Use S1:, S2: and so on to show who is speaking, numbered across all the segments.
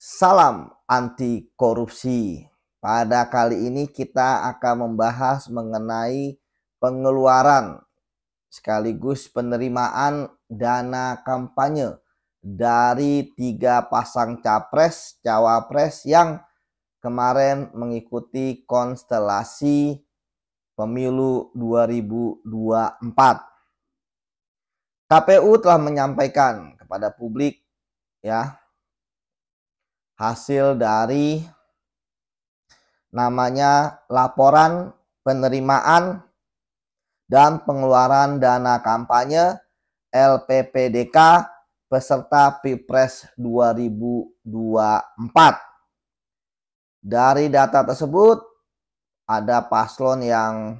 S1: Salam anti korupsi. Pada kali ini kita akan membahas mengenai pengeluaran sekaligus penerimaan dana kampanye dari 3 pasang capres, cawapres yang kemarin mengikuti konstelasi pemilu 2024. KPU telah menyampaikan kepada publik ya hasil dari namanya laporan penerimaan dan pengeluaran dana kampanye LPPDK peserta Pilpres 2024. Dari data tersebut ada paslon yang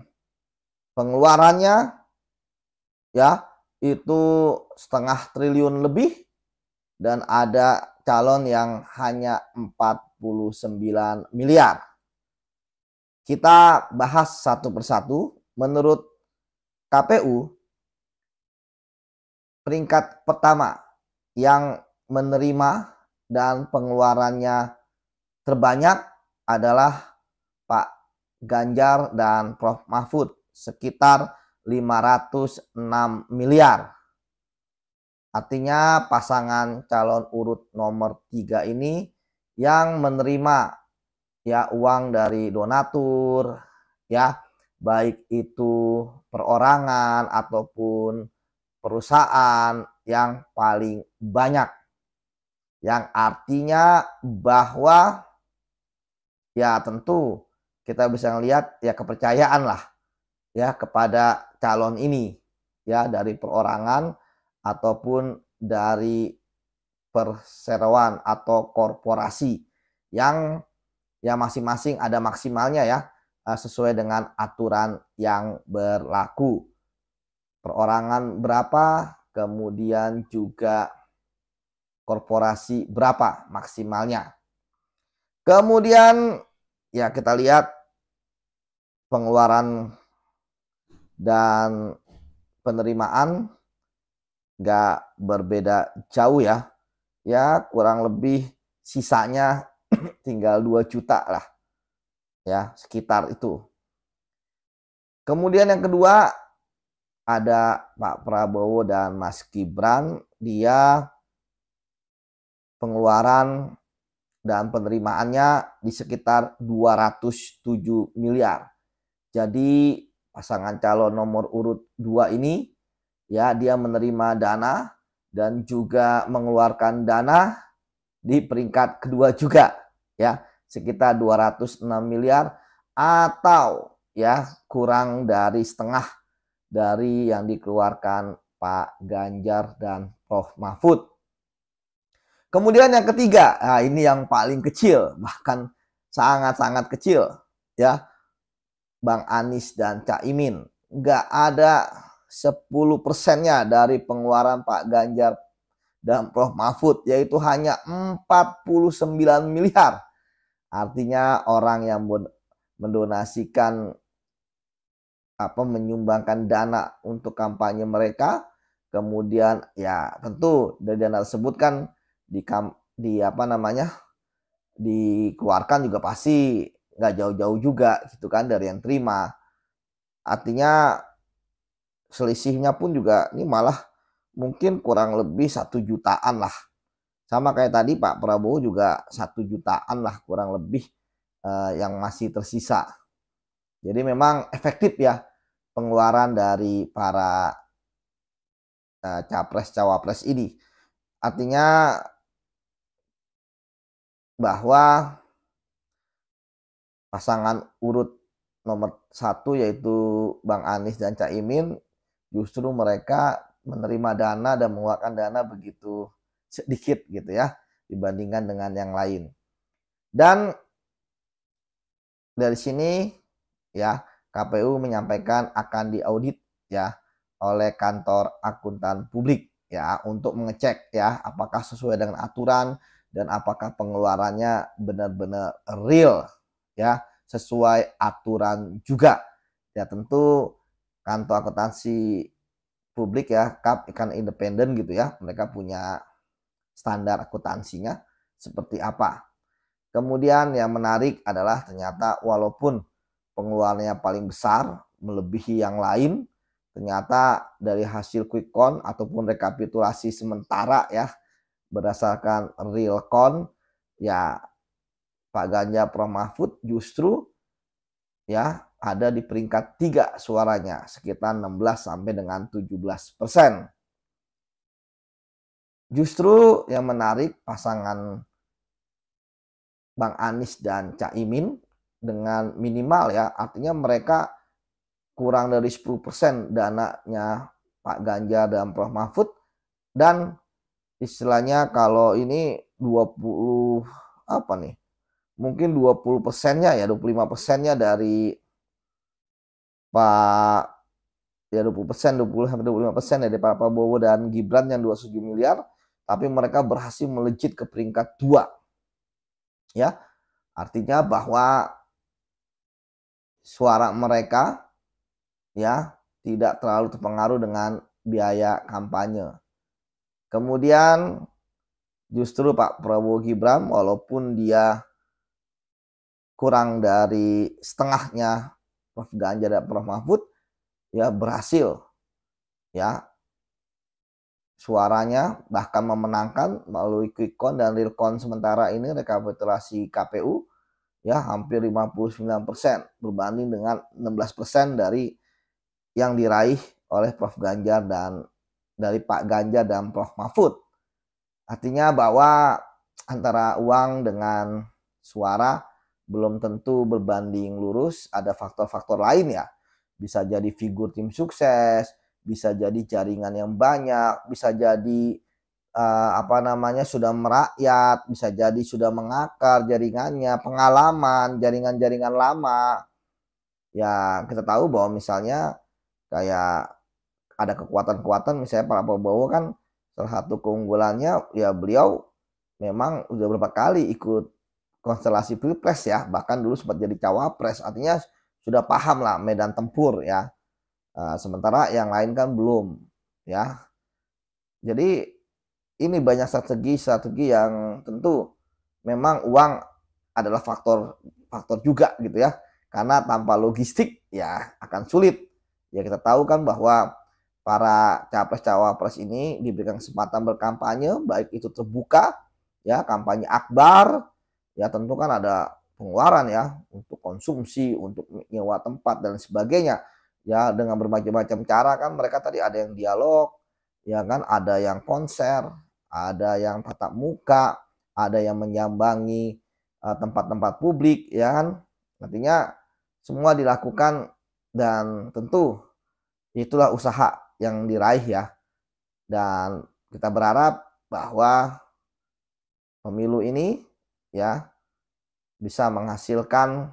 S1: pengeluarannya ya itu 1,5 triliun lebih dan ada calon yang hanya 49 miliar. Kita bahas satu persatu. Menurut KPU, peringkat pertama yang menerima dan pengeluarannya terbanyak adalah Pak Ganjar dan Prof Mahfud sekitar 506 miliar. Artinya pasangan calon urut nomor 3 ini yang menerima ya uang dari donatur ya, baik itu perorangan ataupun perusahaan yang paling banyak. Yang artinya bahwa ya tentu kita bisa melihat ya kepercayaan lah ya kepada calon ini ya dari perorangan ataupun dari perseroan atau korporasi yang ya masing-masing ada maksimalnya ya sesuai dengan aturan yang berlaku. Perorangan berapa, kemudian juga korporasi berapa maksimalnya. Kemudian ya kita lihat pengeluaran dan penerimaan nggak berbeda jauh ya. Ya kurang lebih sisanya tinggal 2 juta lah. Ya sekitar itu. Kemudian yang kedua ada Pak Prabowo dan Mas Gibran. Dia pengeluaran dan penerimaannya di sekitar 207 miliar. Jadi pasangan calon nomor urut 2 ini ya dia menerima dana dan juga mengeluarkan dana di peringkat kedua juga ya sekitar 206 miliar atau ya kurang dari setengah dari yang dikeluarkan Pak Ganjar dan Prof Mahfud. Kemudian yang ketiga, nah ini yang paling kecil, bahkan sangat-sangat kecil ya, Bang Anies dan Caimin. Nggak ada 10%-nya dari pengeluaran Pak Ganjar dan Prof Mahfud, yaitu hanya 49 miliar. Artinya orang yang mendonasikan menyumbangkan dana untuk kampanye mereka, kemudian ya tentu dari dana tersebut kan dikeluarkan juga pasti nggak jauh-jauh juga gitu kan dari yang terima. Artinya selisihnya pun juga ini malah mungkin kurang lebih 1 jutaan lah. Sama kayak tadi Pak Prabowo juga 1 jutaan lah kurang lebih yang masih tersisa. Jadi memang efektif ya pengeluaran dari para capres-cawapres ini. Artinya bahwa pasangan urut nomor 1 yaitu Bang Anies dan Caimin justru mereka menerima dana dan mengeluarkan dana begitu sedikit gitu ya dibandingkan dengan yang lain. Dan dari sini ya KPU menyampaikan akan diaudit ya oleh kantor akuntan publik ya untuk mengecek ya apakah sesuai dengan aturan dan apakah pengeluarannya benar-benar real ya sesuai aturan juga. Ya tentu kantor akuntansi publik ya KAP kan independen gitu ya. Mereka punya standar akuntansinya seperti apa. Kemudian yang menarik adalah ternyata walaupun pengeluarannya paling besar melebihi yang lain, ternyata dari hasil quick count ataupun rekapitulasi sementara ya berdasarkan real count ya Pak Ganjar Prof Mahfud justru ya ada di peringkat 3 suaranya sekitar 16 sampai dengan 17%. Justru yang menarik pasangan Bang Anies dan Caimin dengan minimal ya, artinya mereka kurang dari 10% dananya Pak Ganjar dan Prof Mahfud, dan istilahnya kalau ini 20 apa nih, mungkin 20%-nya ya 25%-nya dari Pak ya 20%, 20 sampai 25% dari Pak Prabowo dan Gibran yang 27 miliar, tapi mereka berhasil melejit ke peringkat 2. Ya, artinya bahwa suara mereka ya tidak terlalu terpengaruh dengan biaya kampanye. Kemudian justru Pak Prabowo Gibran walaupun dia kurang dari setengahnya Prof Ganjar dan Prof Mahfud ya berhasil ya suaranya bahkan memenangkan melalui quick count dan real count sementara ini rekapitulasi KPU ya hampir 59% berbanding dengan 16% dari yang diraih oleh Prof Ganjar dan dari Pak Ganjar dan Prof Mahfud. Artinya bahwa antara uang dengan suara belum tentu berbanding lurus, ada faktor-faktor lain ya. Bisa jadi figur tim sukses, bisa jadi jaringan yang banyak, bisa jadi sudah merakyat, bisa jadi sudah mengakar jaringannya, pengalaman, jaringan-jaringan lama. Ya kita tahu bahwa misalnya kayak ada kekuatan-kekuatan misalnya Pak Prabowo kan salah satu keunggulannya ya beliau memang udah beberapa kali ikut konstelasi pilpres ya, bahkan dulu sempat jadi cawapres, artinya sudah paham lah medan tempur ya. Sementara yang lain kan belum ya. Jadi ini banyak strategi yang tentu memang uang adalah faktor juga gitu ya. Karena tanpa logistik ya akan sulit. Ya kita tahu kan bahwa para capres-cawapres ini diberikan kesempatan berkampanye, baik itu terbuka ya, kampanye akbar, ya tentu kan ada pengeluaran ya untuk konsumsi, untuk nyewa tempat dan sebagainya. Ya dengan bermacam-macam cara kan mereka tadi ada yang dialog, ya kan ada yang konser, ada yang tatap muka, ada yang menyambangi tempat-tempat publik ya kan. Artinya semua dilakukan dan tentu itulah usaha yang diraih ya. Dan kita berharap bahwa pemilu ini ya bisa menghasilkan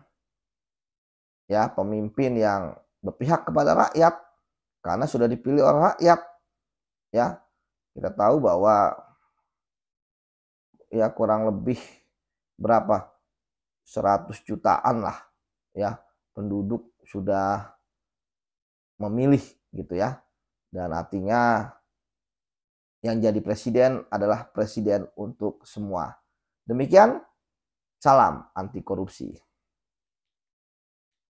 S1: ya pemimpin yang berpihak kepada rakyat karena sudah dipilih oleh rakyat ya. Kita tahu bahwa ya kurang lebih berapa 100 jutaan lah ya penduduk sudah memilih gitu ya. Dan artinya yang jadi presiden adalah presiden untuk semua. Demikian, salam anti korupsi.